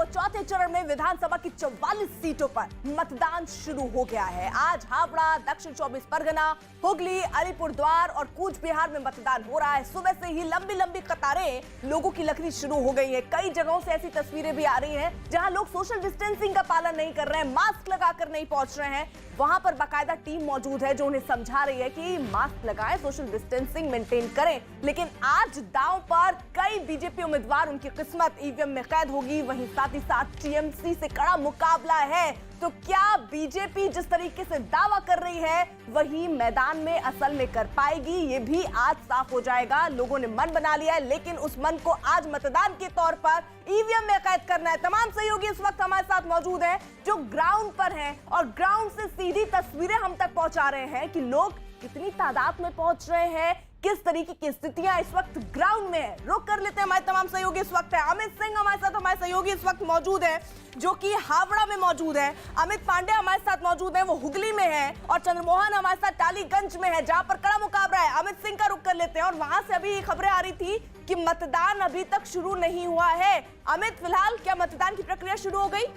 वो चौथे चरण में विधानसभा की 44 सीटों पर मतदान शुरू हो गया है। आज हावड़ा, दक्षिण 24 परगना, हुगली, अलीपुरद्वार और कूच बिहार में मतदान हो रहा है। सुबह से ही लंबी लंबी कतारें लोगों की लगनी शुरू हो गई है। कई जगहों से ऐसी तस्वीरें भी आ रही हैं जहां लोग सोशल डिस्टेंसिंग का पालन नहीं कर रहे हैं, मास्क लगाकर नहीं पहुंच रहे हैं। वहां पर बाकायदा टीम मौजूद है जो उन्हें समझा रही है कि मास्क लगाएं, सोशल डिस्टेंसिंग मेंटेन करें। लेकिन आज दांव पर कई बीजेपी उम्मीदवार, उनकी किस्मत ईवीएम में कैद होगी। वहीं साथ ही साथ टीएमसी से कड़ा मुकाबला है। तो क्या बीजेपी जिस तरीके से दावा कर रही है वही मैदान में असल में कर पाएगी, ये भी आज साफ हो जाएगा। लोगों ने मन बना लिया है, लेकिन उस मन को आज मतदान के तौर पर ईवीएम में कैद करना है। तमाम सहयोगी इस वक्त हमारे साथ मौजूद हैं जो ग्राउंड पर हैं और ग्राउंड से सीधी तस्वीरें हम तक पहुंचा रहे हैं कि लोग कितनी तादाद में पहुंच रहे हैं, किस तरीके की स्थितियां इस वक्त ग्राउंड में है। रुक कर लेते हैं, हमारे तमाम सहयोगी इस वक्त है। अमित सिंह हमारे साथ, हमारे सहयोगी इस वक्त मौजूद है जो कि हावड़ा में मौजूद है। अमित पांडे हमारे साथ मौजूद है, वो हुगली में है। और चंद्रमोहन हमारे साथ टालीगंज में है जहां पर कड़ा मुकाबला है। अमित सिंह का रुक कर लेते हैं और वहां से अभी खबरें आ रही थी कि मतदान अभी तक शुरू नहीं हुआ है। अमित, फिलहाल क्या मतदान की प्रक्रिया शुरू हो गई?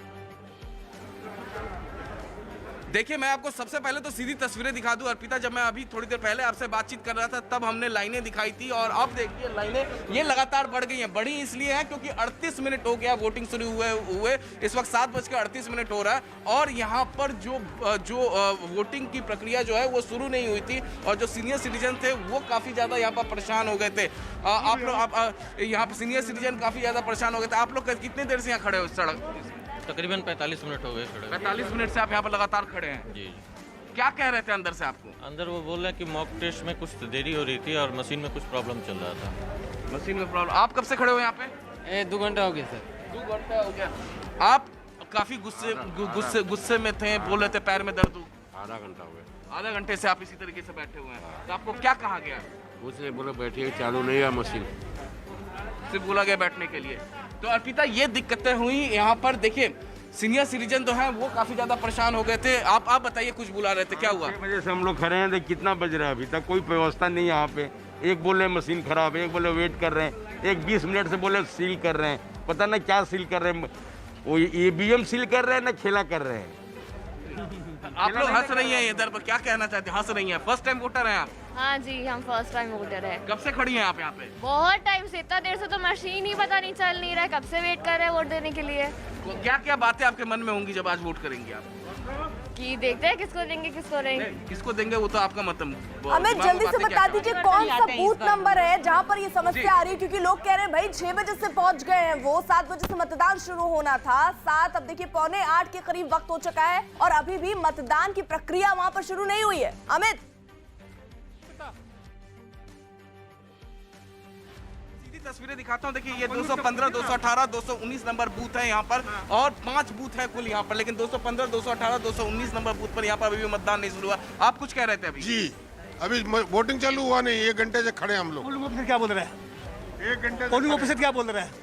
देखिए, मैं आपको सबसे पहले तो सीधी तस्वीरें दिखा दूं अर्पिता। जब मैं अभी थोड़ी देर पहले आपसे बातचीत कर रहा था तब हमने लाइनें दिखाई थी और अब देखिए लाइनें ये लगातार बढ़ गई हैं। बढ़ी इसलिए है क्योंकि 38 मिनट हो गया वोटिंग शुरू हुए। इस वक्त 7:38 हो रहा है और यहाँ पर जो वोटिंग की प्रक्रिया जो है वो शुरू नहीं हुई थी और जो सीनियर सिटीजन थे वो काफ़ी ज़्यादा यहाँ पर परेशान हो गए थे। आप लोग यहाँ पर सीनियर सिटीजन काफ़ी ज़्यादा परेशान हो गए थे। आप लोग कितनी देर से यहाँ खड़े हो सड़क? तकरीबन 45 मिनट हो गए खड़े। 45 मिनट से आप यहाँ पर लगातार खड़े हैं? जी। क्या कह रहे थे अंदर से आपको? अंदर वो बोल रहे हैं कि मॉक टेस्ट में कुछ देरी हो रही थी और मशीन में कुछ प्रॉब्लम चल रहा था। मशीन में प्रॉब्लम? आप कब से खड़े हो यहाँ पे? 2 घंटा हो गया सर। 2 घंटा हो गया। आप काफी गुस्से में थे, बोल रहे थे पैर में दर्द हो। आधा घंटा हो गया। आधा घंटे से आप इसी तरीके से बैठे हुए हैं। तो आपको क्या कहा गया? मुझसे बोला बैठिए, चालू नहीं है मशीन। सिर्फ बोला गया बैठने के लिए। तो अर्पिता, ये दिक्कतें हुई यहाँ पर। देखिए, सीनियर सिटीजन तो हैं वो काफी ज्यादा परेशान हो गए थे। आप बताइए, कुछ बुला रहे थे, क्या हुआ? 6 बजे से हम लोग खड़े हैं, देख कितना बज रहा है, अभी तक कोई व्यवस्था नहीं है यहाँ पे। एक बोले मशीन खराब है, एक बोले वेट कर रहे हैं, एक 20 मिनट से बोले सील कर रहे हैं। पता नहीं क्या सील कर रहे हैं, वो ईवीएम सील कर रहे हैं ना खेला कर रहे हैं। आप लोग हंस रही हैं इधर पर, क्या कहना चाहते हैं? हंस रही हैं? फर्स्ट टाइम वोटर हैं आप? हाँ जी, हम फर्स्ट टाइम वोटर है। कब से खड़ी हैं आप यहाँ पे? बहुत टाइम से, इतना देर से तो मशीन ही पता नहीं चल नहीं रहा है, कब से वेट कर रहे हैं वोट देने के लिए। तो क्या क्या बातें आपके मन में होंगी जब आज वोट करेंगे आप? कि देखते हैं किसको देंगे किसको नहीं। किसको देंगे वो तो आपका मतलब। अमित, जल्दी से बता दीजिए कौन सा बूथ नंबर है जहां पर ये समस्या आ रही है, क्योंकि लोग कह रहे हैं भाई 6 बजे से पहुंच गए हैं, वो 7 बजे से मतदान शुरू होना था। 7, अब देखिए 7:45 के करीब वक्त हो चुका है और अभी भी मतदान की प्रक्रिया वहां पर शुरू नहीं हुई है। अमित, तस्वीरें दिखाता हूं। देखिए, ये 215, 218, 219 नंबर बूथ है यहाँ पर और 5 बूथ है कुल यहाँ पर, लेकिन 215, 218, 219 नंबर बूथ पर यहाँ पर अभी मतदान नहीं शुरू हुआ। आप कुछ कह रहे थे अभी? जी, अभी वोटिंग चालू हुआ नहीं, 1 घंटे से खड़े हम लोग। पोलिंग ऑफिसर क्या बोल रहा है? 1 घंटे। पोलिंग ऑफिसर क्या बोल रहा है?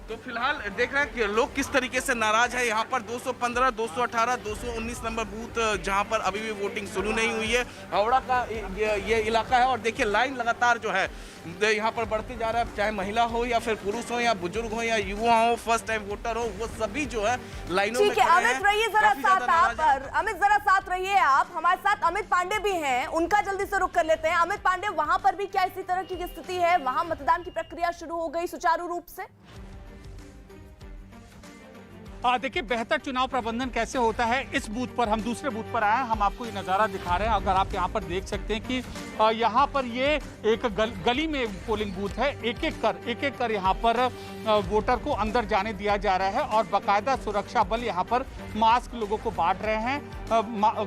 तो फिलहाल देख रहे हैं कि लोग किस तरीके से नाराज है। यहाँ पर 215, 218, 219 नंबर बूथ जहाँ पर अभी भी वोटिंग शुरू नहीं हुई है। हावड़ा का ये इलाका है और देखिए लाइन लगातार जो है यहाँ पर बढ़ते जा रहा है, चाहे महिला हो या फिर पुरुष हो या बुजुर्ग हो या युवा हो, फर्स्ट टाइम वोटर हो, वो सभी जो है लाइनों में खड़े हैं। अमित रहिए जरा साथ आप, अमित जरा साथ रहिए आप हमारे साथ। अमित पांडे भी हैं, उनका जल्दी से रुक कर लेते हैं। अमित पांडे, वहां पर भी क्या इसी तरह की स्थिति है? वहां मतदान की प्रक्रिया शुरू हो गई सुचारू रूप से? देखिए, बेहतर चुनाव प्रबंधन कैसे होता है, इस बूथ पर हम दूसरे बूथ पर आए हैं, हम आपको ये नज़ारा दिखा रहे हैं। अगर आप यहाँ पर देख सकते हैं कि यहाँ पर ये एक गली में पोलिंग बूथ है। एक एक कर यहाँ पर वोटर को अंदर जाने दिया जा रहा है और बाकायदा सुरक्षा बल यहाँ पर मास्क लोगों को बांट रहे हैं,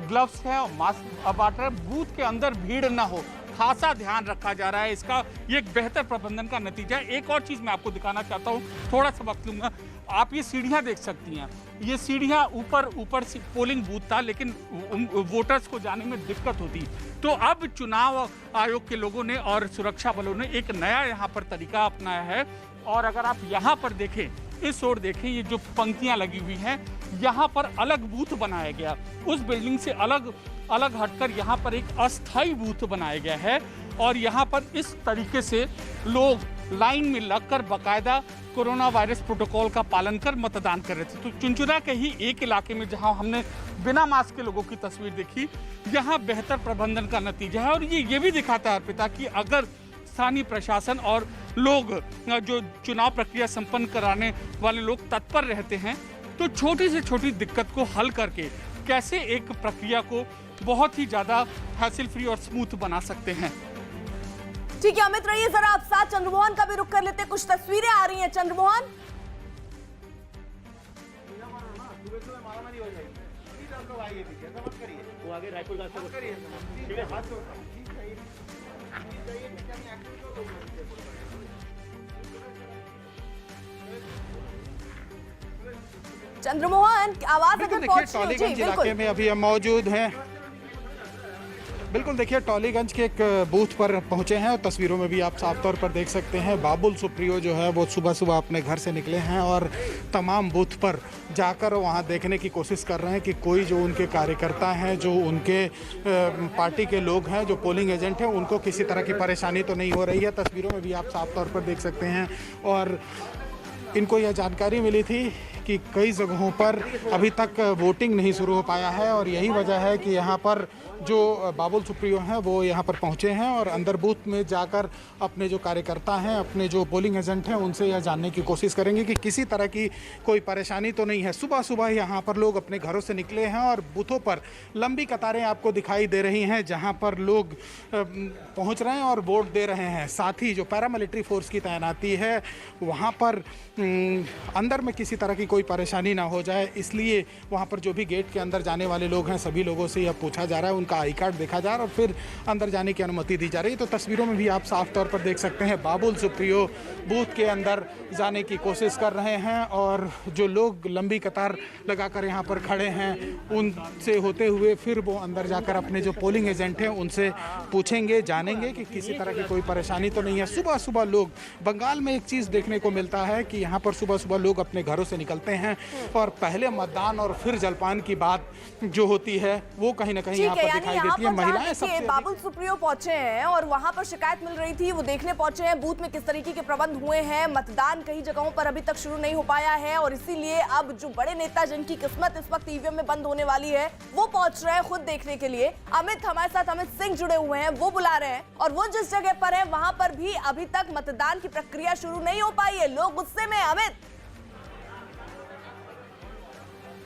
ग्लव्स हैं और मास्क बांट रहे हैं। बूथ के अंदर भीड़ ना हो, खासा ध्यान रखा जा रहा है। इसका ये एक बेहतर प्रबंधन का नतीजा है। एक और चीज़ मैं आपको दिखाना चाहता हूँ, थोड़ा सा वक्त लूँगा। आप ये सीढ़ियाँ देख सकती हैं, ये सीढ़ियाँ ऊपर से पोलिंग बूथ था, लेकिन वोटर्स को जाने में दिक्कत होती। तो अब चुनाव आयोग के लोगों ने और सुरक्षा बलों ने एक नया यहाँ पर तरीका अपनाया है। और अगर आप यहाँ पर देखें, इस ओर देखें, ये जो पंक्तियाँ लगी हुई हैं, यहाँ पर अलग बूथ बनाया गया। उस बिल्डिंग से अलग हटकर यहाँ पर एक अस्थायी बूथ बनाया गया है और यहाँ पर इस तरीके से लोग लाइन में लगकर बाकायदा कोरोना वायरस प्रोटोकॉल का पालन कर मतदान कर रहे थे। तो चुनचुरा के ही एक इलाके में जहां हमने बिना मास्क के लोगों की तस्वीर देखी, यहाँ बेहतर प्रबंधन का नतीजा है। और ये भी दिखाता है अर्पिता कि अगर स्थानीय प्रशासन और लोग जो चुनाव प्रक्रिया संपन्न कराने वाले लोग तत्पर रहते हैं तो छोटी से छोटी दिक्कत को हल करके कैसे एक प्रक्रिया को बहुत ही ज्यादा हैसल फ्री और स्मूथ बना सकते हैं। ठीक है अमित, रहिए जरा आप साथ। चंद्रमोहन का भी रुख कर लेते हैं, कुछ तस्वीरें आ रही हैं। चंद्रमोहन, चंद्रमोहन आवाज अगर देखिए पहुंच रही हो। जी टॉलीगंज इलाके बिल्कुल। में अभी हम मौजूद हैं। बिल्कुल देखिए टॉलीगंज के एक बूथ पर पहुंचे हैं और तस्वीरों में भी आप साफ तौर पर देख सकते हैं बाबुल सुप्रियो जो है वो सुबह सुबह अपने घर से निकले हैं और तमाम बूथ पर जाकर वहां देखने की कोशिश कर रहे हैं कि कोई जो उनके कार्यकर्ता हैं, जो उनके पार्टी के लोग हैं, जो पोलिंग एजेंट हैं, उनको किसी तरह की परेशानी तो नहीं हो रही है। तस्वीरों में भी आप साफ तौर पर देख सकते हैं। और इनको यह जानकारी मिली थी कि कई जगहों पर अभी तक वोटिंग नहीं शुरू हो पाया है और यही वजह है कि यहाँ पर जो बाबुल सुप्रियो हैं वो यहाँ पर पहुँचे हैं और अंदर बूथ में जाकर अपने जो कार्यकर्ता हैं, अपने जो पोलिंग एजेंट हैं, उनसे यह जानने की कोशिश करेंगे कि किसी तरह की कोई परेशानी तो नहीं है। सुबह सुबह यहाँ पर लोग अपने घरों से निकले हैं और बूथों पर लंबी कतारें आपको दिखाई दे रही हैं जहाँ पर लोग पहुँच रहे हैं और वोट दे रहे हैं। साथ ही जो पैरामिलिट्री फोर्स की तैनाती है वहाँ पर अंदर में किसी तरह की कोई परेशानी ना हो जाए, इसलिए वहाँ पर जो भी गेट के अंदर जाने वाले लोग हैं सभी लोगों से यह पूछा जा रहा है, उनका आई कार्ड देखा जा रहा है और फिर अंदर जाने की अनुमति दी जा रही है। तो तस्वीरों में भी आप साफ तौर पर देख सकते हैं बाबुल सुप्रियो बूथ के अंदर जाने की कोशिश कर रहे हैं और जो लोग लंबी कतार लगाकर यहाँ पर खड़े हैं उनसे होते हुए फिर वो अंदर जाकर अपने जो पोलिंग एजेंट हैं उनसे पूछेंगे, जानेंगे कि किसी तरह की कोई परेशानी तो नहीं है। सुबह सुबह लोग, बंगाल में एक चीज़ देखने को मिलता है कि यहाँ पर सुबह सुबह लोग अपने घरों से निकलते हैं और पहले मतदान और फिर जलपान की बात जो होती है वो कहीं ना कहीं यहाँ पर दिखाई देती है। महिलाएं सबसे बाबुल सुप्रियो पहुंचे हैं और वहां पर शिकायत मिल रही थी, वो देखने पहुंचे हैं बूथ में किस तरीके के प्रबंध हुए हैं। मतदान कई जगहों पर अभी तक शुरू नहीं हो पाया है और इसीलिए अब जो बड़े नेता जिनकी किस्मत इस वक्त ईवीएम में बंद होने वाली है वो पहुंच रहे हैं खुद देखने के लिए। अमित हमारे साथ, अमित सिंह जुड़े हुए हैं, वो बुला रहे हैं और वो जिस जगह पर है वहां पर भी अभी तक मतदान की प्रक्रिया शुरू नहीं हो पाई है। लोग गुस्से में। अमित,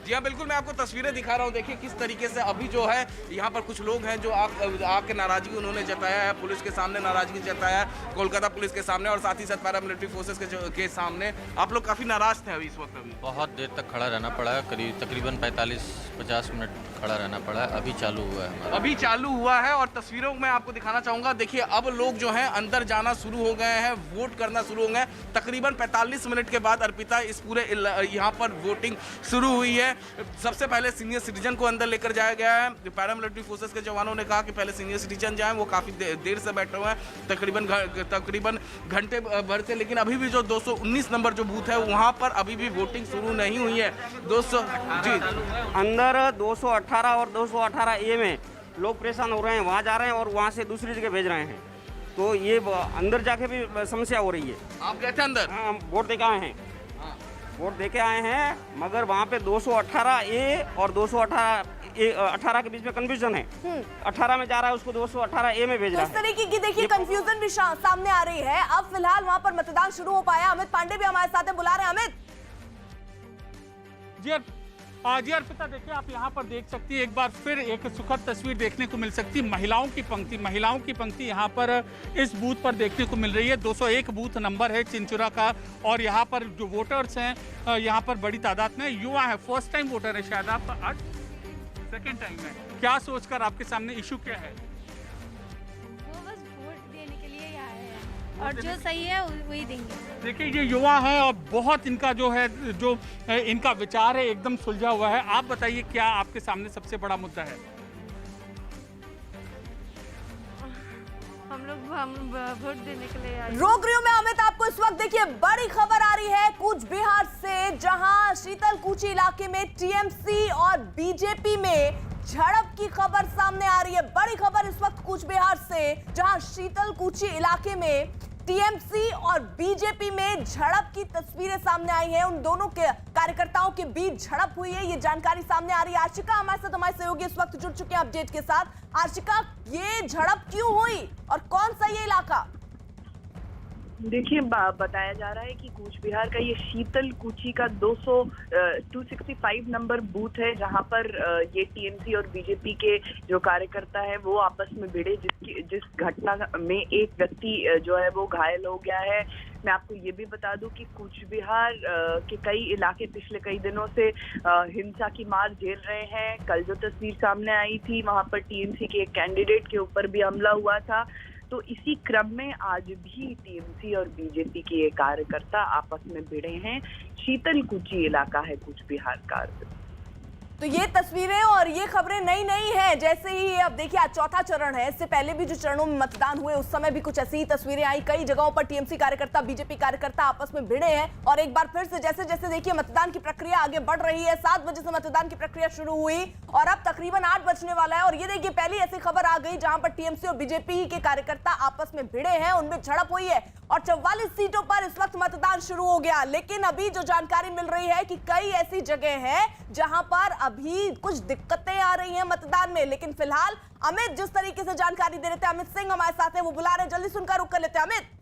जी हाँ बिल्कुल, मैं आपको तस्वीरें दिखा रहा हूँ। देखिए किस तरीके से अभी जो है यहाँ पर कुछ लोग हैं जो आके नाराजगी उन्होंने जताया है, पुलिस के सामने नाराजगी जताया है, कोलकाता पुलिस के सामने और साथ ही साथ पैरामिलिट्री फोर्सेस के सामने। आप लोग काफी नाराज थे अभी इस वक्त? अभी बहुत देर तक खड़ा रहना पड़ा है, तकरीबन 45-50 मिनट खड़ा रहना पड़ा है। अभी चालू हुआ है हमारा। अभी चालू हुआ है और तस्वीरों में आपको दिखाना चाहूंगा। देखिए अब लोग जो हैं अंदर जाना शुरू हो गए हैं, वोट करना शुरू हो गए। तकरीबन 45 मिनट के बाद अर्पिता इस पूरे यहाँ पर वोटिंग शुरू हुई है। सबसे पहले सीनियर सिटीजन को अंदर लेकर जाया गया है। पैरामिलिट्री फोर्सेस के जवानों ने कहा कि पहले सीनियर सिटीजन जाएं, वो काफी देर से बैठे हुए हैं, तकरीबन घंटे भर से। लेकिन अभी भी जो 219 नंबर जो बूथ है वहां पर अभी भी वोटिंग शुरू नहीं हुई है। 200 जी अंदर 218 और 218 ए में लोग परेशान हो रहे हैं, वहाँ जा रहे हैं और वहाँ से दूसरी जगह भेज रहे हैं। तो ये अंदर जाके भी समस्या हो रही है। आप गए थे अंदर? हाँ, हम वोट देके आए हैं। वोट देके आए हैं मगर वहाँ पे 218 ए और 218 के बीच में कंफ्यूजन है। 18 में जा रहा है, उसको 218 ए में भेज रहा है। इस तरीके की देखिए कंफ्यूजन भी सामने आ रही है। अब फिलहाल वहां पर मतदान शुरू हो पाया। अमित पांडे भी हमारे साथ हैं, बुला रहे हैं। अमित जी अर्पिता, देखिए आप यहाँ पर देख सकती है, एक बार फिर एक सुखद तस्वीर देखने को मिल सकती है। महिलाओं की पंक्ति यहाँ पर इस बूथ पर देखने को मिल रही है। 201 बूथ नंबर है चिंचुरा का और यहाँ पर जो वोटर्स हैं यहाँ पर बड़ी तादाद में युवा है। फर्स्ट टाइम वोटर है शायद आप, आज सेकेंड टाइम है। क्या सोचकर आपके सामने इशू क्या है? वो बस वोट देने के लिए ही आए हैं और जो सही है वही देंगे। देखिए ये युवा है और बहुत इनका जो इनका विचार है एकदम सुलझा हुआ है। आप बताइए क्या आपके सामने सबसे बड़ा मुद्दा है? हम वोट देने के लिए आए। रोक रही हूं मैं अमित आपको इस वक्त। देखिए बड़ी खबर आ रही है कूच बिहार से, जहां शीतलकुची इलाके में टीएमसी और बीजेपी में झड़प की खबर सामने आ रही है। बड़ी खबर इस वक्त कूच बिहार से, जहां शीतलकुची इलाके में टीएमसी और बीजेपी में झड़प की तस्वीरें सामने आई हैं। उन दोनों के कार्यकर्ताओं के बीच झड़प हुई है, ये जानकारी सामने आ रही है। आशिका हमारे साथ, हमारे सहयोगी इस वक्त जुड़ चुके हैं अपडेट के साथ। आशिका, ये झड़प क्यों हुई और कौन सा ये इलाका? देखिए, बताया जा रहा है कि कूच बिहार का ये शीतल कुची का 265 नंबर बूथ है, जहां पर ये टीएमसी और बीजेपी के जो कार्यकर्ता है वो आपस में भिड़े, जिस घटना में एक व्यक्ति जो है वो घायल हो गया है। मैं आपको ये भी बता दूं कि कूच बिहार के कई इलाके पिछले कई दिनों से हिंसा की मार झेल रहे हैं। कल जो तस्वीर सामने आई थी, वहां पर टीएमसी के एक कैंडिडेट के ऊपर भी हमला हुआ था। तो इसी क्रम में आज भी टीएमसी और बीजेपी के ये कार्यकर्ता आपस में भिड़े हैं। शीतल कुची इलाका है कूच बिहार का। तो ये तस्वीरें और ये खबरें नई है। जैसे ही अब देखिए, आज चौथा चरण है, इससे पहले भी जो चरणों में मतदान हुए उस समय भी कुछ ऐसी ही तस्वीरें आई। कई जगहों पर टीएमसी कार्यकर्ता, बीजेपी कार्यकर्ता आपस में भिड़े हैं और एक बार फिर से जैसे जैसे देखिए मतदान की प्रक्रिया आगे बढ़ रही है। 7 बजे से मतदान की प्रक्रिया शुरू हुई और अब तकरीबन 8 बजने वाला है। और ये देखिए, पहली ऐसी खबर आ गई जहां पर टीएमसी और बीजेपी के कार्यकर्ता आपस में भिड़े हैं, उनमें झड़प हुई है और 44 सीटों पर इस वक्त मतदान शुरू हो गया। लेकिन अभी जो जानकारी मिल रही है कि कई ऐसी जगह है जहां पर अभी कुछ दिक्कतें आ रही हैं मतदान में। लेकिन फिलहाल अमित जिस तरीके से जानकारी दे रहे थे, अमित सिंह हमारे साथ हैं, वो बुला रहे हैं, जल्दी सुनकर रुक कर लेते हैं। अमित,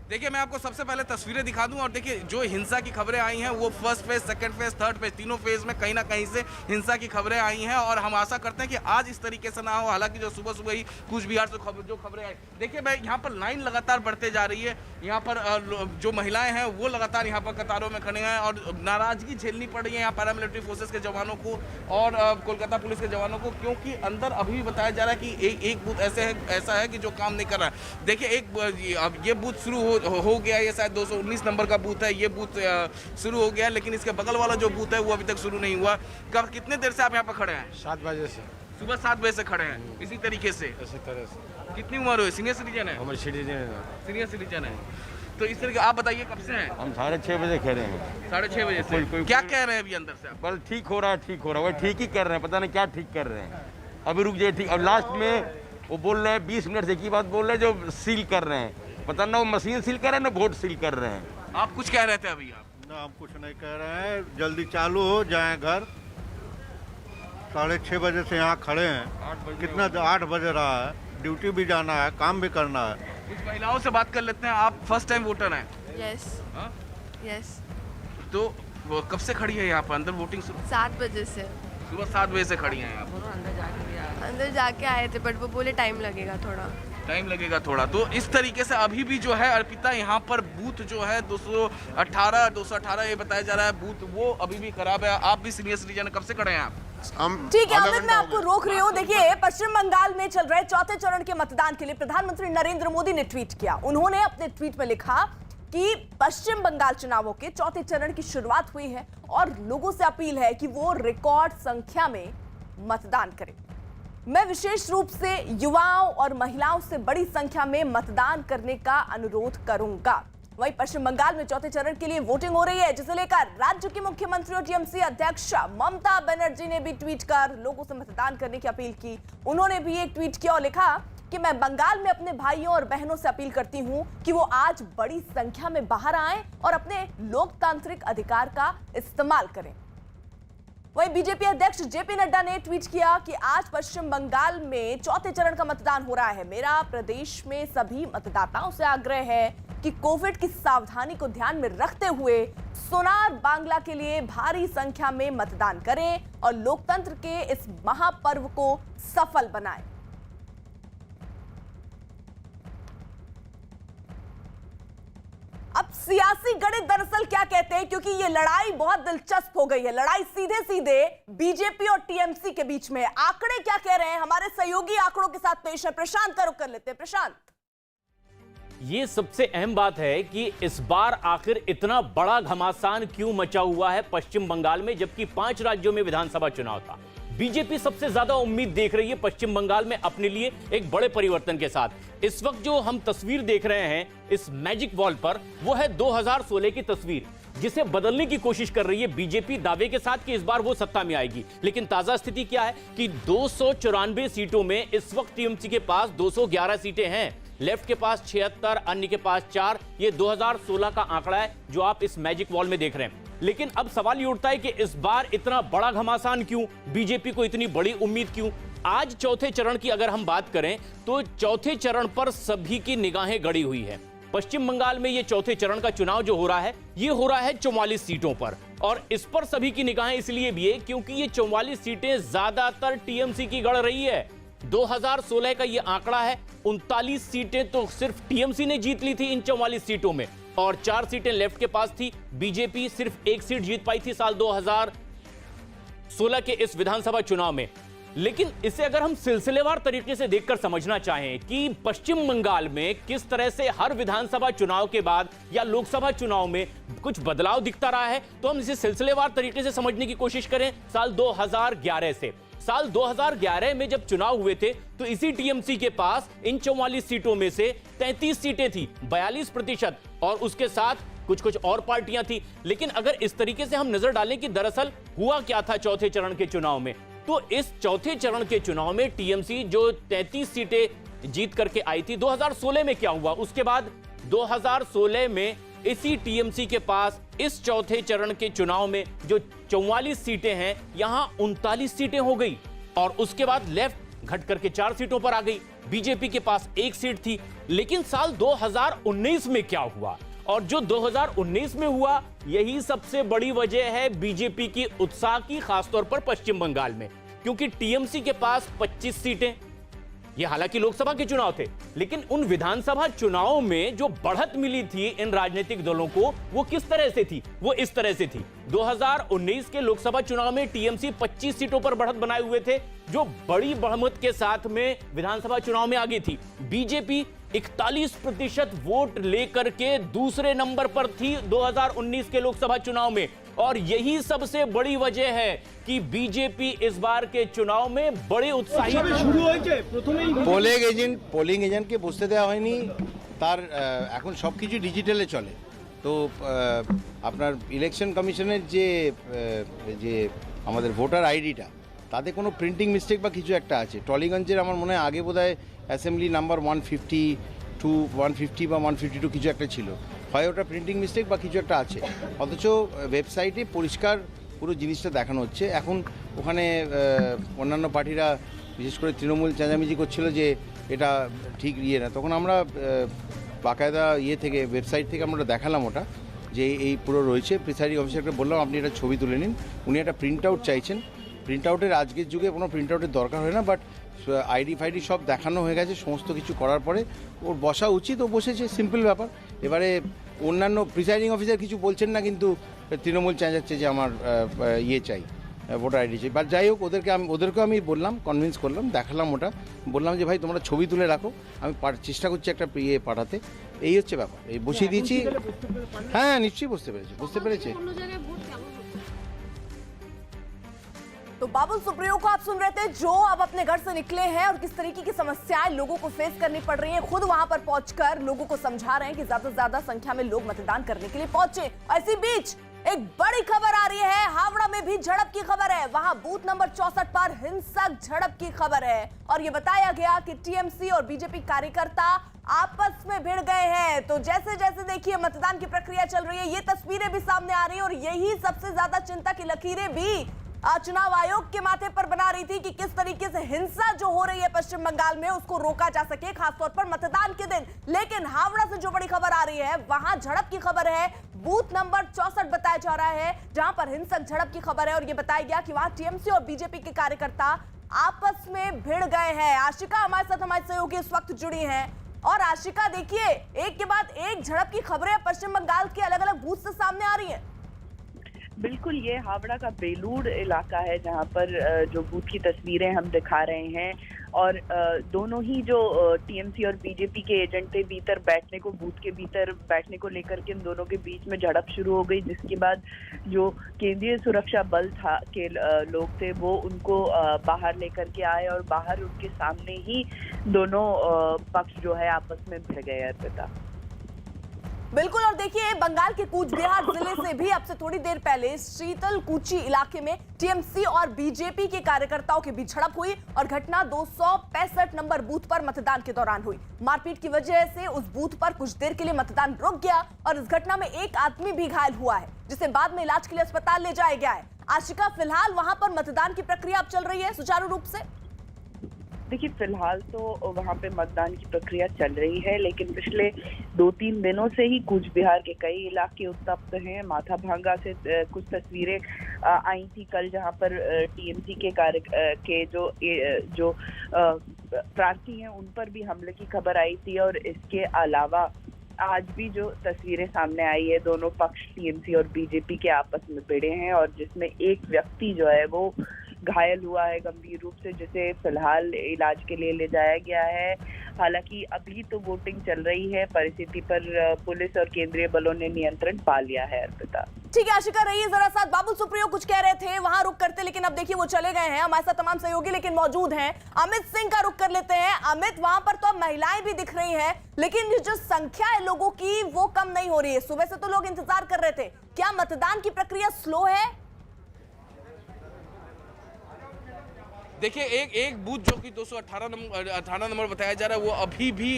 देखिए, मैं आपको सबसे पहले तस्वीरें दिखा दूं और देखिए जो हिंसा की खबरें आई हैं वो first phase, second phase, third phase, तीनों फेज में कहीं ना कहीं से हिंसा की खबरें आई हैं और हम आशा करते हैं कि आज इस तरीके से ना हो। हालांकि जो सुबह सुबह ही कूच बिहार से जो खबरें आई, देखिए मैं यहाँ पर लाइन लगातार बढ़ते जा रही है। यहाँ पर जो महिलाएं हैं वो लगातार यहाँ पर कतारों में खड़े हैं और नाराजगी झेलनी पड़ रही है यहाँ पैरामिलिट्री फोर्सेस के जवानों को और कोलकाता पुलिस के जवानों को, क्योंकि अंदर अभी बताया जा रहा है कि एक बूथ ऐसा है कि जो काम नहीं कर रहा है। देखिए, अब ये बूथ शुरू हो गया, ये शायद 219 नंबर का बूथ है, ये बूथ शुरू हो गया, लेकिन इसके बगल वाला जो बूथ है वो अभी तक शुरू नहीं हुआ। कब, कितने देर से आप यहाँ पर खड़े हैं? 7 बजे से, सुबह 7 बजे से खड़े हैं इसी तरीके से? इसी तरह से। कितनी उम्र हुई? सीनियर सिटीजन है? हमारे सीनियर सिटीजन है। तो इस तरीके, आप बताइए कब से हैं? हम 6:30 बजे खड़े हैं। 6:30 बजे से? क्या कह रहे हैं अभी अंदर से आप? बस ठीक हो रहा है, वो ठीक ही कर रहे हैं, पता नहीं क्या ठीक कर रहे हैं। अभी रुक जाइए, ठीक। अब लास्ट में वो बोल रहे हैं 20 मिनट से की बात बोल रहे हैं, जो सील कर रहे हैं, पता ना वो मशीन सील कर रहे हैं ना वोट सील कर रहे हैं। आप कुछ कह रहे थे अभी? आप ना, हम कुछ नहीं कह रहे हैं, जल्दी चालू हो जाए घर। 6:30 बजे से यहाँ खड़े हैं, कितना 8 बजे रहा है, ड्यूटी भी जाना है, काम भी करना है। कुछ महिलाओं से बात कर लेते हैं। आप फर्स्ट टाइम वोटर हैं? Yes yes. तो वो कब से खड़ी है यहाँ पर अंदर वोटिंग शुरू? 7 बजे से। सुबह 7 बजे से खड़ी हैं आप? अंदर जाके आए थे, बट वो बोले टाइम लगेगा थोड़ा। तो इस तरीके से अभी भी जो है अर्पिता, यहाँ पर बूथ जो है 218 ये बताया जा रहा है बूथ, वो अभी भी खराब है। आप भी सीनियर सिटीजन, कब से खड़े हैं आप? ठीक है अमित, मैं आपको रोक रही हूँ। देखिए, पश्चिम बंगाल में चल रहे चौथे चरण के मतदान के लिए प्रधानमंत्री नरेंद्र मोदी ने ट्वीट किया। उन्होंने अपने ट्वीट में लिखा कि पश्चिम बंगाल चुनावों के चौथे चरण की शुरुआत हुई है और लोगों से अपील है कि वो रिकॉर्ड संख्या में मतदान करें। मैं विशेष रूप से युवाओं और महिलाओं से बड़ी संख्या में मतदान करने का अनुरोध करूंगा। वहीं पश्चिम बंगाल में चौथे चरण के लिए वोटिंग हो रही है, जिसे लेकर राज्य की मुख्यमंत्री और टीएमसी अध्यक्ष ममता बनर्जी ने भी ट्वीट कर लोगों से मतदान करने की अपील की। उन्होंने भी एक ट्वीट किया और लिखा कि मैं बंगाल में अपने भाइयों और बहनों से अपील करती हूं कि वो आज बड़ी संख्या में बाहर आएं और अपने लोकतांत्रिक अधिकार का इस्तेमाल करें। वहीं बीजेपी अध्यक्ष जेपी नड्डा ने ट्वीट किया कि आज पश्चिम बंगाल में चौथे चरण का मतदान हो रहा है। मेरा प्रदेश में सभी मतदाताओं से आग्रह है कि कोविड की सावधानी को ध्यान में रखते हुए सोनार बांग्ला के लिए भारी संख्या में मतदान करें और लोकतंत्र के इस महापर्व को सफल बनाएं। अब सियासी गणित दरअसल क्या कहते हैं, क्योंकि ये लड़ाई बहुत दिलचस्प हो गई है। लड़ाई सीधे सीधे बीजेपी और टीएमसी के बीच में। आंकड़े क्या कह रहे हैं, हमारे सहयोगी आंकड़ों के साथ पेश है। प्रशांत का रुख कर लेते हैं। प्रशांत, ये सबसे अहम बात है कि इस बार आखिर इतना बड़ा घमासान क्यों मचा हुआ है पश्चिम बंगाल में, जबकि 5 राज्यों में विधानसभा चुनाव था। बीजेपी सबसे ज्यादा उम्मीद देख रही है पश्चिम बंगाल में अपने लिए एक बड़े परिवर्तन के साथ। इस वक्त जो हम तस्वीर देख रहे हैं इस मैजिक वॉल पर, वो है 2016 की तस्वीर। जिसे बदलने की कोशिश कर रही है बीजेपी दावे के साथ कि इस बार वो सत्ता में आएगी। लेकिन ताजा स्थिति क्या है कि 294 सीटों में इस वक्त टीएमसी के पास 211 सीटें हैं, लेफ्ट के पास 76, अन्य के पास 4। ये 2016 का आंकड़ा है जो आप इस मैजिक वॉल में देख रहे हैं। लेकिन अब सवाल ये उठता है कि इस बार इतना बड़ा घमासान क्यों, बीजेपी को इतनी बड़ी उम्मीद क्यों। आज चौथे चरण की अगर हम बात करें तो चौथे चरण पर सभी की निगाहें गड़ी हुई है। पश्चिम बंगाल में ये चौथे चरण का चुनाव जो हो रहा है, ये हो रहा है 44 सीटों पर, और इस पर सभी की निगाहें इसलिए भी है क्योंकि ये 44 सीटें ज्यादातर टीएमसी की गढ़ रही है। 2016 का ये आंकड़ा है, 39 सीटें तो सिर्फ टीएमसी ने जीत ली थी इन 44 सीटों में, और 4 सीटें लेफ्ट के पास थी। बीजेपी सिर्फ 1 सीट जीत पाई थी साल 2016 के इस विधानसभा चुनाव में। लेकिन इसे अगर हम सिलसिलेवार तरीके से देखकर समझना चाहें कि पश्चिम बंगाल में किस तरह से हर विधानसभा चुनाव के बाद या लोकसभा चुनाव में कुछ बदलाव दिखता रहा है, तो हम इसे सिलसिलेवार तरीके से समझने की कोशिश करें साल 2011 से। साल 2011 में जब चुनाव हुए थे तो इसी टीएमसी के पास इन 44 सीटों में से 33 सीटें थी, 42%, और उसके साथ कुछ और पार्टियां थी। लेकिन अगर इस तरीके से हम नजर डालें कि दरअसल हुआ क्या था चौथे चरण के चुनाव में, तो इस चौथे चरण के चुनाव में टीएमसी जो 33 सीटें जीत करके आई थी, 2016 में क्या हुआ, उसके बाद 2016 में इसी टीएमसी के पास इस चौथे चरण के चुनाव में जो 44 सीटें हैं, यहां 39 सीटें हो गई, और उसके बाद लेफ्ट घट करके 4 सीटों पर आ गई। बीजेपी के पास 1 सीट थी। लेकिन साल 2019 में क्या हुआ, और जो 2019 में हुआ, यही सबसे बड़ी वजह है बीजेपी की उत्साह की, खासतौर पर पश्चिम बंगाल में, क्योंकि टीएमसी के पास 25 सीटें, ये हालांकि लोकसभा के चुनाव थे, लेकिन उन विधानसभा चुनावों में जो बढ़त मिली थी इन राजनीतिक दलों को, वो किस तरह से थी, वो इस तरह से थी। 2019 के लोकसभा चुनाव में टीएमसी 25 सीटों पर बढ़त बनाए हुए थे, जो बड़ी बहुमत के साथ में विधानसभा चुनाव में आ गई थी। बीजेपी 41% वोट लेकर के दूसरे नंबर पर थी 2019 के लोकसभा चुनाव में, और यही सबसे बड़ी वजह है कि बीजेपी इस बार के चुनाव में बड़े उत्साही। পোলিং এজেন্টকে বসতে দেওয়া হয়নি, তার এখন সব কিছু ডিজিটালে চলে। তো আপনার ইলেকশন কমিশনের যে আমাদের ভোটার আইডিটা, তাতে কোনো প্রিন্টিং মিস্টেক বা কিছু একটা আছে। টলিগঞ্জের আমার মনে হয় আগে বোধহয় অ্যাসেম্বলি নাম্বার 150 বা 152 কিছু একটা ছিল, হয় ওটা প্রিন্টিং মিস্টেক বা কিছু একটা আছে, অথচ ওয়েবসাইটে পরিষ্কার পুরো জিনিসটা দেখানো হচ্ছে। এখন ওখানে অন্যান্য পার্টিরা বিশেষ করে তৃণমূল চেঁচামেচি করছিল যে এটা ঠিক না, তখন আমরা বাকায়দা থেকে ওয়েবসাইট থেকে আমরা দেখালাম ওটা যে এই পুরো রয়েছে। প্রিসাইডিং অফিসারকে বললাম আপনি এটা ছবি তুলে নিন, উনি একটা প্রিন্ট আউট চাইছেন। প্রিন্ট আউটের আজকের যুগে কোনো প্রিন্ট আউটের দরকার হয় না, বাট আইডি ফাইডি সব দেখানো হয়ে গেছে। সমস্ত কিছু করার পরে ওর বসা উচিত, ও বসেছে, সিম্পল ব্যাপার। এবারে অন্যান্য প্রিসাইডিং অফিসার কিছু বলছেন না, কিন্তু তৃণমূল চেঁচাচ্ছে যে আমার চাই, ভোটার আইডি চাই। বাট যাই হোক, ওদেরকেও আমি বললাম, কনভিন্স করলাম, দেখালাম ওটা, বললাম যে ভাই তোমরা ছবি তুলে রাখো, আমি চেষ্টা করছি একটা পাঠাতে। এই হচ্ছে ব্যাপার, এই বসিয়ে দিয়েছি। হ্যাঁ নিশ্চয়ই বুঝতে পেরেছে। तो बाबुल सुप्रियो को आप सुन रहे थे, जो अब अपने घर से निकले हैं और किस तरीके की समस्याएं लोगों को फेस करनी पड़ रही हैं, खुद वहां पर पहुंचकर लोगों को समझा रहे हैं कि ज्यादा से ज्यादा संख्या में लोग मतदान करने के लिए पहुंचे। इसी बीच एक बड़ी खबर आ रही है, हावड़ा में भी झड़प की खबर है। वहां बूथ नंबर 64 पर हिंसक झड़प की खबर है, और ये बताया गया कि टीएमसी और बीजेपी कार्यकर्ता आपस में भिड़ गए हैं। तो जैसे जैसे देखिए मतदान की प्रक्रिया चल रही है, ये तस्वीरें भी सामने आ रही है, और यही सबसे ज्यादा चिंता की लकीरें भी चुनाव आयोग के माथे पर बना रही थी कि किस तरीके से हिंसा जो हो रही है पश्चिम बंगाल में उसको रोका जा सके, खासतौर पर मतदान के दिन। लेकिन हावड़ा से जो बड़ी खबर आ रही है, वहां झड़प की खबर है। बूथ नंबर 64 बताया जा रहा है जहां पर हिंसक झड़प की खबर है, और ये बताया गया कि वहां टीएमसी और बीजेपी के कार्यकर्ता आपस में भिड़ गए हैं। आशिका हमारे साथ, हमारे सहयोगी इस वक्त जुड़ी हैं। और आशिका देखिए, एक के बाद एक झड़प की खबरें पश्चिम बंगाल के अलग अलग बूथ से सामने आ रही हैं। बिल्कुल, ये हावड़ा का बेलूर इलाका है जहां पर जो बूथ की तस्वीरें हम दिखा रहे हैं, और दोनों ही जो टीएमसी और बीजेपी के एजेंट थे, भीतर बैठने को, बूथ के भीतर बैठने को लेकर के इन दोनों के बीच में झड़प शुरू हो गई, जिसके बाद जो केंद्रीय सुरक्षा बल था के लोग थे वो उनको बाहर लेकर के आए, और बाहर उनके सामने ही दोनों पक्ष जो है आपस में भिड़ गए। अर्पिता, बिल्कुल। और देखिए बंगाल के कूच बिहार जिले से भी अब से थोड़ी देर पहले शीतलकुची इलाके में टीएमसी और बीजेपी के कार्यकर्ताओं के बीच झड़प हुई और घटना 265 नंबर बूथ पर मतदान के दौरान हुई। मारपीट की वजह से उस बूथ पर कुछ देर के लिए मतदान रुक गया और इस घटना में एक आदमी भी घायल हुआ है, जिसे बाद में इलाज के लिए अस्पताल ले जाया गया है। आशिका, फिलहाल वहां पर मतदान की प्रक्रिया अब चल रही है सुचारू रूप से? देखिए फिलहाल तो वहाँ पे मतदान की प्रक्रिया चल रही है, लेकिन पिछले 2-3 दिनों से ही कूच बिहार के कई इलाके उत्तप्त हैं। माथा भांगा से कुछ तस्वीरें आई थी कल, जहाँ पर टीएमसी के जो प्रार्थी हैं उन पर भी हमले की खबर आई थी। और इसके अलावा आज भी जो तस्वीरें सामने आई है, दोनों पक्ष टीएमसी और बीजेपी के आपस में भिड़े हैं और जिसमें एक व्यक्ति जो है वो घायल हुआ है गंभीर रूप से, जिसे फिलहाल इलाज के लिए ले जाया गया है। हालांकि अभी तो वोटिंग चल रही है, परिस्थिति पर पुलिस और केंद्रीय बलों ने नियंत्रण पा लिया है। अर्पिता, ठीक है आशिका, रही जरा साथ। बाबुल सुप्रियो कुछ कह रहे थे, वहां रुक करते, लेकिन अब देखिए वो चले गए हैं। हमारे साथ तमाम सहयोगी लेकिन मौजूद हैं। अमित सिंह का रुक कर लेते हैं। अमित, वहां पर तो अब महिलाएं भी दिख रही हैं, लेकिन जो संख्या है लोगों की वो कम नहीं हो रही है। सुबह से तो लोग इंतजार कर रहे थे। क्या मतदान की प्रक्रिया स्लो है? देखिए एक बूथ जो कि 218 नंबर बताया जा रहा है वो अभी भी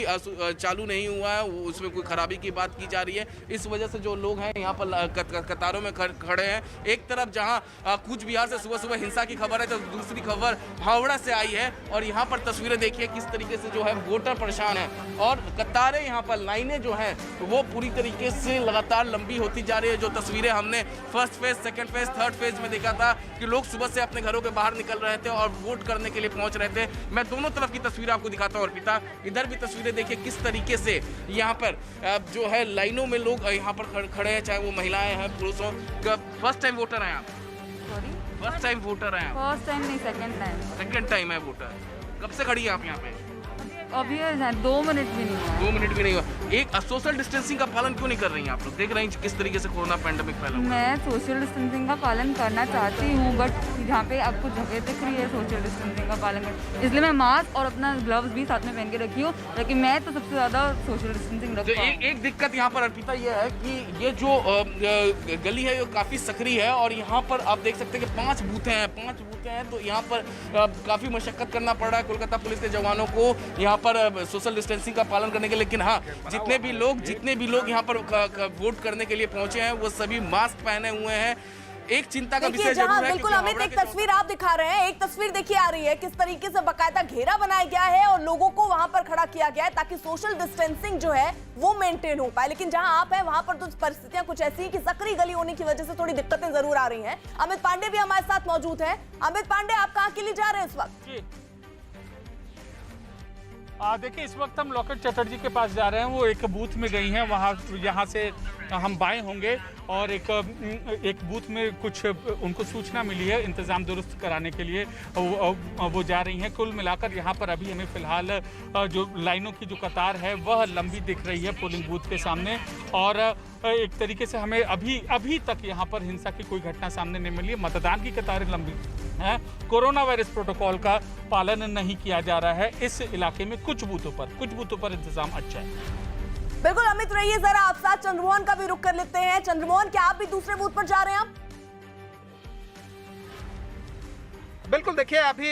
चालू नहीं हुआ है, उसमें कोई खराबी की बात की जा रही है। इस वजह से जो लोग हैं यहाँ पर कतारों में खड़े हैं। एक तरफ जहाँ कूच बिहार से सुबह सुबह हिंसा की खबर है, तो दूसरी खबर हावड़ा से आई है और यहाँ पर तस्वीरें देखिए किस तरीके से जो है वोटर परेशान है और कतारें यहाँ पर लाइनें जो है वो पूरी तरीके से लगातार लंबी होती जा रही है। जो तस्वीरें हमने first phase, second phase, third phase में देखा था कि लोग सुबह से अपने घरों के बाहर निकल रहे थे और वोट करने के लिए पहुंच रहे थे। मैं दोनों तरफ की तस्वीर आपको दिखाता हूं अर्पिता। इधर भी तस्वीरें देखिए किस तरीके से यहाँ पर जो है लाइनों में लोग यहाँ पर खड़े हैं, चाहे वो महिलाएं हैं, पुरुषों। फर्स्ट टाइम वोटर हैं आप? फर्स्ट टाइम वोटर हैं? फर्स्ट टाइम नहीं, सेकंड टाइम। सेकंड टाइम है वोटर। कब से खड़ी है आप यहाँ पे? अभी 2 मिनट भी नहीं हुआ। 2 मिनट भी नहीं हुआ। एक सोशल डिस्टेंसिंग का पालन क्यों नहीं कर रही हैं आप लोग? देख रहे हैं किस तरीके से कोरोना पैंडेमिक फैला हुआ है। मैं सोशल डिस्टेंसिंग का पालन करना चाहती हूँ, बट जहाँ पे आपको जगह दिख रही है सोशल डिस्टेंसिंग का पालन कर, इसलिए मैं मास्क और अपना ग्लव्स भी साथ में पहन के रखी हूँ, लेकिन मैं तो सबसे ज्यादा सोशल डिस्टेंसिंग रखती हूँ। एक दिक्कत यहाँ पर अर्पिता ये है कि ये जो गली है ये काफी सक्रिय है और यहाँ पर आप देख सकते हैं कि 5 बूथें हैं, तो यहाँ पर काफी मशक्कत करना पड़ रहा है कोलकाता पुलिस के जवानों को यहाँ पर सोशल डिस्टेंसिंग का पालन करने के लिए। लेकिन हाँ, जितने भी लोग यहाँ पर वोट करने के लिए पहुंचे हैं वो सभी मास्क पहने हुए हैं। एक चिंता का विषय जरूर है। बिल्कुल अमित, एक तस्वीर आप दिखा रहे हैं, एक तस्वीर देखिए आ रही है किस तरीके से बाकायदा घेरा बनाया गया है और लोगों को वहां पर खड़ा किया गया है ताकि सोशल डिस्टेंसिंग जो है वो मेंटेन हो पाए। लेकिन जहां आप हैं वहां पर तो परिस्थितियां कुछ ऐसी हैं कि सकरी गली होने की वजह से थोड़ी दिक्कतें जरूर आ रही हैं। अमित पांडे भी हमारे साथ मौजूद है। अमित पांडे, आप कहां के लिए जा रहे हैं इस वक्त? देखिए इस वक्त हम लॉकेट चटर्जी के पास जा रहे हैं। वो एक बूथ में गई हैं, वहाँ यहाँ से हम बाएं होंगे और एक बूथ में कुछ उनको सूचना मिली है इंतज़ाम दुरुस्त कराने के लिए, वो जा रही हैं। कुल मिलाकर यहाँ पर अभी हमें फ़िलहाल जो लाइनों की जो कतार है वह लंबी दिख रही है पोलिंग बूथ के सामने और एक तरीके से हमें अभी तक यहाँ पर हिंसा की कोई घटना सामने नहीं मिली है। मतदान की कतारें लंबी हैं। कोरोना वायरस प्रोटोकॉल का पालन नहीं किया जा रहा है इस इलाके में। कुछ बूथों पर इंतजाम अच्छा है। बिल्कुल अमित, रहिए जरा आप साथ। चंद्रमोहन का भी रुख कर लेते हैं। चंद्रमोहन, क्या आप भी दूसरे बूथ पर जा रहे हैं? बिल्कुल, देखिए अभी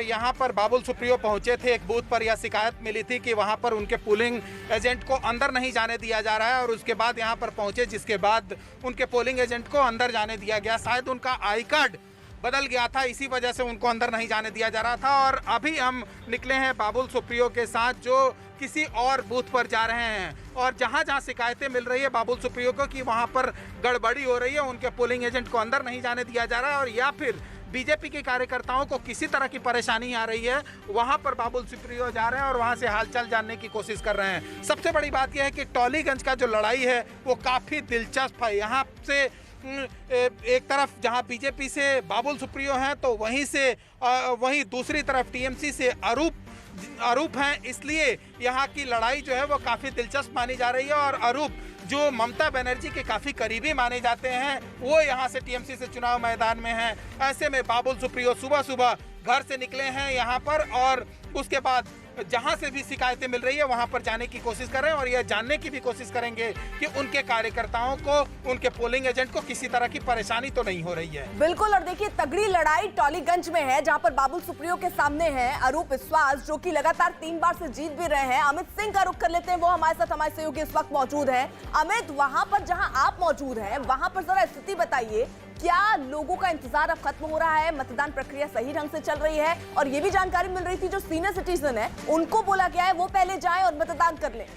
यहाँ पर बाबुल सुप्रियो पहुंचे थे एक बूथ पर। यह शिकायत मिली थी कि वहाँ पर उनके पोलिंग एजेंट को अंदर नहीं जाने दिया जा रहा है और उसके बाद यहाँ पर पहुंचे, जिसके बाद उनके पोलिंग एजेंट को अंदर जाने दिया गया। शायद उनका आई कार्ड बदल गया था, इसी वजह से उनको अंदर नहीं जाने दिया जा रहा था। और अभी हम निकले हैं बाबुल सुप्रियो के साथ, जो किसी और बूथ पर जा रहे हैं और जहां जहां शिकायतें मिल रही है बाबुल सुप्रियो को कि वहां पर गड़बड़ी हो रही है, उनके पोलिंग एजेंट को अंदर नहीं जाने दिया जा रहा है और या फिर बीजेपी के कार्यकर्ताओं को किसी तरह की परेशानी आ रही है, वहां पर बाबुल सुप्रियो जा रहे हैं और वहां से हालचाल जानने की कोशिश कर रहे हैं। सबसे बड़ी बात यह है कि टॉलीगंज का जो लड़ाई है वो काफ़ी दिलचस्प है। यहाँ से एक तरफ जहां बीजेपी से बाबुल सुप्रियो हैं तो वहीं दूसरी तरफ टीएमसी से अरूप हैं, इसलिए यहाँ की लड़ाई जो है वो काफ़ी दिलचस्प मानी जा रही है। और अरूप जो ममता बनर्जी के काफ़ी करीबी माने जाते हैं वो यहाँ से टीएमसी से चुनाव मैदान में हैं। ऐसे में बाबुल सुप्रियो सुबह सुबह घर से निकले हैं यहाँ पर और उसके बाद जहां से भी शिकायतें मिल रही है वहां पर जाने की कोशिश कर रहे हैं और यह जानने की भी कोशिश करेंगे कि उनके कार्यकर्ताओं को, उनके पोलिंग एजेंट को किसी तरह की परेशानी तो नहीं हो रही है। बिल्कुल, और देखिए तगड़ी लड़ाई टॉलीगंज में है, जहां पर बाबुल सुप्रियो के सामने हैं अरूप विश्वास, जो कि लगातार 3 बार से जीत भी रहे हैं। अमित सिंह का रुख कर लेते हैं, वो हमारे साथ हमारे सहयोगी इस वक्त मौजूद हैं। अमित, वहां पर जहां आप मौजूद हैं वहां पर जरा स्थिति बताइए, क्या लोगों का इंतजार अब खत्म हो रहा है? मतदान प्रक्रिया सही ढंग से चल रही है? और ये भी जानकारी मिल रही थी जो सीनियर सिटीजन है उनको बोला गया है वो पहले जाएं और मतदान कर लें।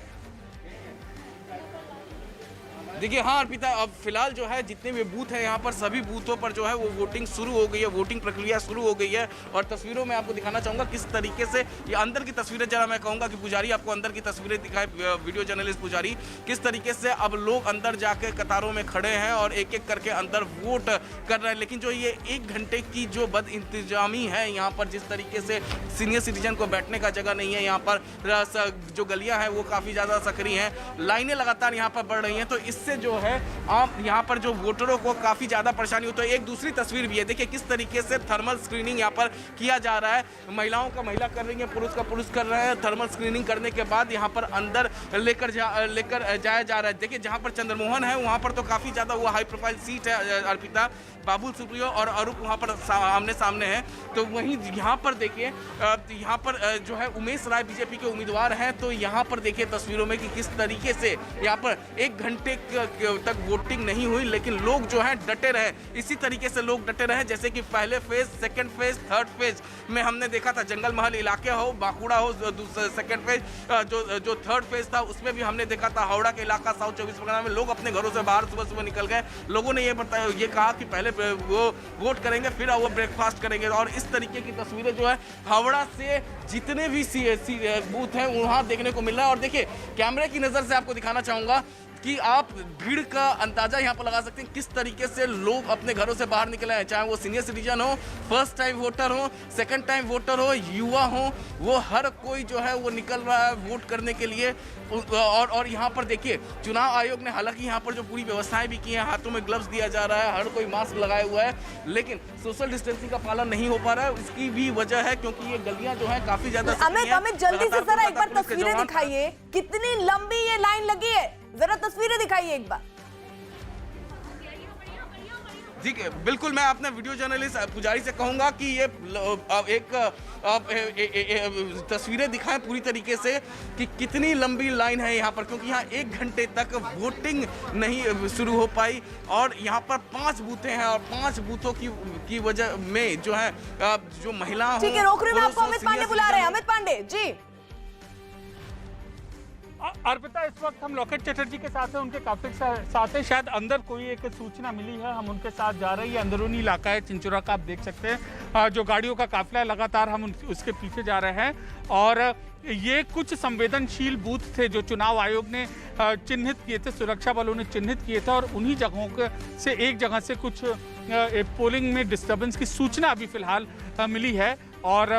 देखिए हाँ अर्पिता, अब फिलहाल जो है जितने भी बूथ हैं यहाँ पर सभी बूथों पर जो है वो वोटिंग शुरू हो गई है, वोटिंग प्रक्रिया शुरू हो गई है। और तस्वीरों में आपको दिखाना चाहूँगा किस तरीके से ये अंदर की तस्वीरें, जरा मैं कहूँगा कि पुजारी आपको अंदर की तस्वीरें दिखाए, वीडियो जर्नलिस्ट पुजारी, किस तरीके से अब लोग अंदर जाके कतारों में खड़े हैं और एक एक करके अंदर वोट कर रहे हैं। लेकिन जो ये 1 घंटे की जो बद इंतजामी है यहाँ पर, जिस तरीके से सीनियर सिटीजन को बैठने का जगह नहीं है, यहाँ पर जो गलियाँ हैं वो काफ़ी ज़्यादा सक्रिय हैं, लाइनें लगातार यहाँ पर बढ़ रही हैं, तो इससे जो है आप यहाँ पर जो वोटरों को काफी ज्यादा परेशानी होती है। एक दूसरी तस्वीर भी है, देखिए किस तरीके से थर्मल स्क्रीनिंग यहाँ पर किया जा रहा है। महिलाओं का महिला कर रही है, पुरुष का पुरुष कर रहे हैं। थर्मल स्क्रीनिंग करने के बाद यहाँ पर अंदर लेकर जाया जा रहा है। देखिए जहाँ पर चंद्रमोहन है वहाँ पर तो काफी ज्यादा वो हाई प्रोफाइल सीट है अर्पिता, बाबुल सुप्रियो और अरूप वहाँ पर आमने सामने हैं। तो वहीं यहाँ पर देखिए, यहाँ पर जो है उमेश राय बीजेपी के उम्मीदवार हैं, तो यहाँ पर देखिए तस्वीरों में कि किस तरीके से यहाँ पर 1 घंटे तक वोटिंग नहीं हुई, लेकिन लोग जो है डटे रहे। इसी तरीके से लोग डटे रहे, जैसे कि पहले phase, second phase, third phase में हमने देखा था, जंगल महल इलाके हो, बांकुड़ा हो, सेकंड फेज, जो थर्ड फेज था उसमें भी हमने देखा था हावड़ा के इलाका, साउथ 24 परगना में लोग अपने घरों से बाहर सुबह सुबह निकल गए। लोगों ने ये कहा कि पहले वो वोट करेंगे फिर वो ब्रेकफास्ट करेंगे। और इस तरीके की तस्वीरें जो है हावड़ा से जितने भी बूथ हैं वहां देखने को मिल रहा है। और देखिए कैमरे की नजर से आपको दिखाना चाहूंगा कि आप भीड़ का अंदाजा यहाँ पर लगा सकते हैं किस तरीके से लोग अपने घरों से बाहर निकले हैं, चाहे वो सीनियर सिटीजन हो, फर्स्ट टाइम वोटर हो, सेकंड टाइम वोटर हो, युवा हो, वो हर कोई जो है वो निकल रहा है वोट करने के लिए। और यहाँ पर देखिए चुनाव आयोग ने हालांकि यहाँ पर जो पूरी व्यवस्थाएं भी की हैं, हाथों में ग्लव्स दिया जा रहा है, हर कोई मास्क लगाए हुआ है, लेकिन सोशल डिस्टेंसिंग का पालन नहीं हो पा रहा है। इसकी भी वजह है क्योंकि ये गलियां जो है काफी ज्यादा। अमित जल्दी से जरा एक बार तस्वीरें दिखाइए, कितनी लंबी ये लाइन लगी है, जरा तस्वीरें दिखाइए एक बार। जी बिल्कुल, मैं अपने वीडियो जर्नलिस्ट पुजारी से कहूंगा कि ये एक तस्वीरें दिखाएं पूरी तरीके से कि कितनी लंबी लाइन है यहाँ पर, क्योंकि यहाँ 1 घंटे तक वोटिंग नहीं शुरू हो पाई। और यहाँ पर 5 बूथें हैं और 5 बूथों की वजह में जो है जो महिला, ठीक है, रोक रहे हैं, आपको अमित पांडे बुला रहे हैं। अमित पांडे जी। अर्पिता, इस वक्त हम लोकेट चटर्जी के साथ हैं, उनके काफिले के साथ हैं। शायद अंदर कोई एक सूचना मिली है, हम उनके साथ जा रहे हैं। अंदरूनी इलाका है चिंचुरा का, आप देख सकते हैं जो गाड़ियों का काफिला है लगातार हम उसके पीछे जा रहे हैं। और ये कुछ संवेदनशील बूथ थे जो चुनाव आयोग ने चिन्हित किए थे, सुरक्षा बलों ने चिन्हित किए थे, और उन्हीं जगहों से एक जगह से कुछ पोलिंग में डिस्टर्बेंस की सूचना अभी फिलहाल मिली है और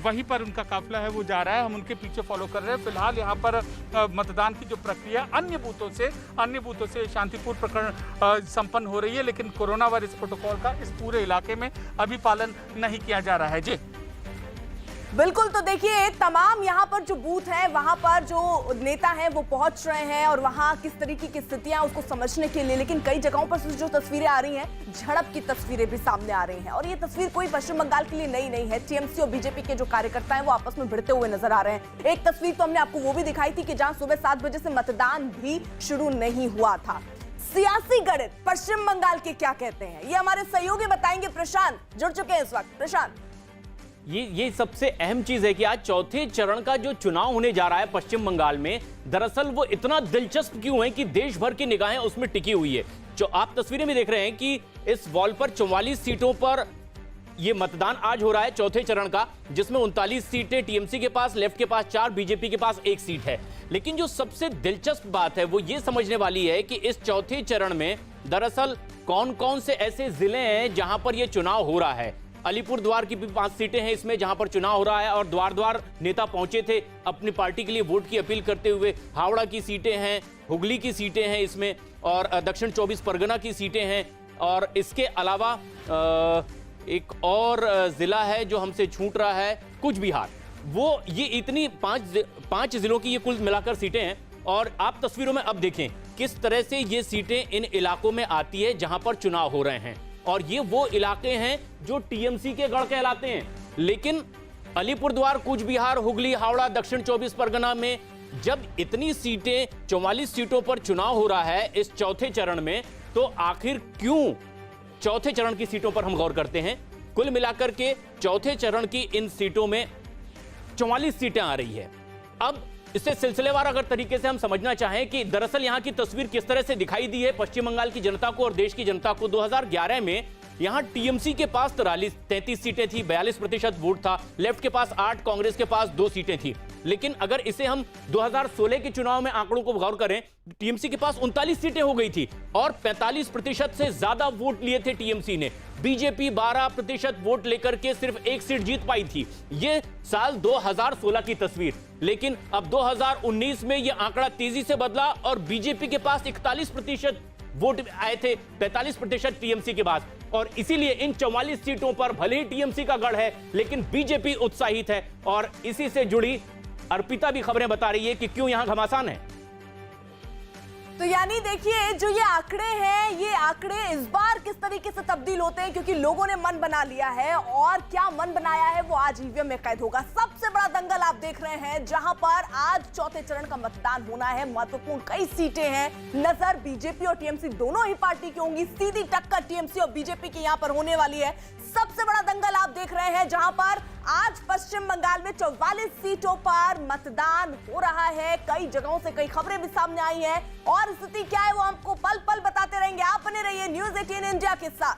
वहीं पर उनका काफिला है वो जा रहा है, हम उनके पीछे फॉलो कर रहे हैं। फिलहाल यहाँ पर मतदान की जो प्रक्रिया अन्य बूथों से शांतिपूर्ण प्रकरण संपन्न हो रही है, लेकिन कोरोना वायरस प्रोटोकॉल का इस पूरे इलाके में अभी पालन नहीं किया जा रहा है। जी बिल्कुल, तो देखिए तमाम यहाँ पर जो बूथ हैं वहां पर जो नेता हैं वो पहुंच रहे हैं और वहां किस तरीके की स्थितियां उसको समझने के लिए, लेकिन कई जगहों पर जो तस्वीरें आ रही हैं झड़प की तस्वीरें भी सामने आ रही हैं। और ये तस्वीर कोई पश्चिम बंगाल के लिए नई नहीं है, टीएमसी और बीजेपी के जो कार्यकर्ता हैं वो आपस में भिड़ते हुए नजर आ रहे हैं। एक तस्वीर तो हमने आपको वो भी दिखाई थी कि जहां सुबह 7 बजे से मतदान भी शुरू नहीं हुआ था। सियासी गणित पश्चिम बंगाल के क्या कहते हैं, ये हमारे सहयोगी बताएंगे। प्रशांत जुड़ चुके हैं इस वक्त। प्रशांत, ये सबसे अहम चीज है कि आज चौथे चरण का जो चुनाव होने जा रहा है पश्चिम बंगाल में, दरअसल वो इतना दिलचस्प क्यों है कि देश भर की निगाहें उसमें टिकी हुई है। जो आप तस्वीरें में देख रहे हैं कि इस वॉल पर 44 सीटों पर ये मतदान आज हो रहा है चौथे चरण का, जिसमें 39 सीटें टीएमसी के पास, लेफ्ट के पास 4, बीजेपी के पास 1 सीट है। लेकिन जो सबसे दिलचस्प बात है वो ये समझने वाली है कि इस चौथे चरण में दरअसल कौन कौन से ऐसे जिले हैं जहां पर यह चुनाव हो रहा है। अलीपुर द्वार की भी 5 सीटें हैं इसमें जहां पर चुनाव हो रहा है और द्वार द्वार नेता पहुंचे थे अपनी पार्टी के लिए वोट की अपील करते हुए। हावड़ा की सीटें हैं, हुगली की सीटें हैं इसमें, और दक्षिण 24 परगना की सीटें हैं। और इसके अलावा एक और जिला है जो हमसे छूट रहा है, कूच बिहार, वो ये इतनी पांच जिलों की ये कुल मिलाकर सीटें हैं। और आप तस्वीरों में अब देखें किस तरह से ये सीटें इन इलाकों में आती है जहां पर चुनाव हो रहे हैं, और ये वो इलाके हैं जो टीएमसी के गढ़ कहलाते हैं। लेकिन अलीपुरद्वार, कूच बिहार, हुगली, हावड़ा, दक्षिण 24 परगना में जब इतनी सीटें 44 सीटों पर चुनाव हो रहा है इस चौथे चरण में, तो आखिर क्यों चौथे चरण की सीटों पर हम गौर करते हैं। कुल मिलाकर के चौथे चरण की इन सीटों में 44 सीटें आ रही है। अब इससे सिलसिलेवार अगर तरीके से हम समझना चाहें कि दरअसल यहां की तस्वीर किस तरह से दिखाई दी है पश्चिम बंगाल की जनता को और देश की जनता को। 2011 में यहां टीएमसी के पास 33 सीटें थी, 42% वोट था, लेफ्ट के पास 8, कांग्रेस के पास 2 सीटें थी। लेकिन अगर इसे हम 2016 के चुनाव में आंकड़ों को गौर करें, टीएमसी के पास 39 सीटें हो गई थी और 45% से ज्यादा वोट लिए थे टीएमसी ने। बीजेपी 12% वोट लेकर के सिर्फ 1 सीट जीत पाई थी। यह साल 2016 की तस्वीर। लेकिन अब 2019 में यह आंकड़ा तेजी से बदला और बीजेपी के पास 41% वोट आए थे, 45% टीएमसी के पास। और इसीलिए इन 44 सीटों पर भले ही टीएमसी का गढ़ है, लेकिन बीजेपी उत्साहित है। और इसी से जुड़ी अर्पिता भी खबरें बता रही है कि क्यों यहां घमासान है। तो यानी देखिए जो ये आंकड़े हैं, ये आंकड़े इस बार किस तरीके से तब्दील होते हैं, क्योंकि लोगों ने मन बना लिया है और क्या मन बनाया है वो आज ईवीएम में कैद होगा। सबसे बड़ा दंगल आप देख रहे हैं जहां पर आज चौथे चरण का मतदान होना है। महत्वपूर्ण कई सीटें हैं, नजर बीजेपी और टीएमसी दोनों ही पार्टी की होंगी। सीधी टक्कर टीएमसी और बीजेपी की यहां पर होने वाली है। सबसे बड़ा दंगल आप देख रहे हैं जहां पर आज पश्चिम बंगाल में 44 सीटों पर मतदान हो रहा है। कई जगहों से कई खबरें भी सामने आई हैं और स्थिति क्या है वो हमको पल पल बताते रहेंगे। आप बने रहिए न्यूज़ 18 इंडिया के साथ।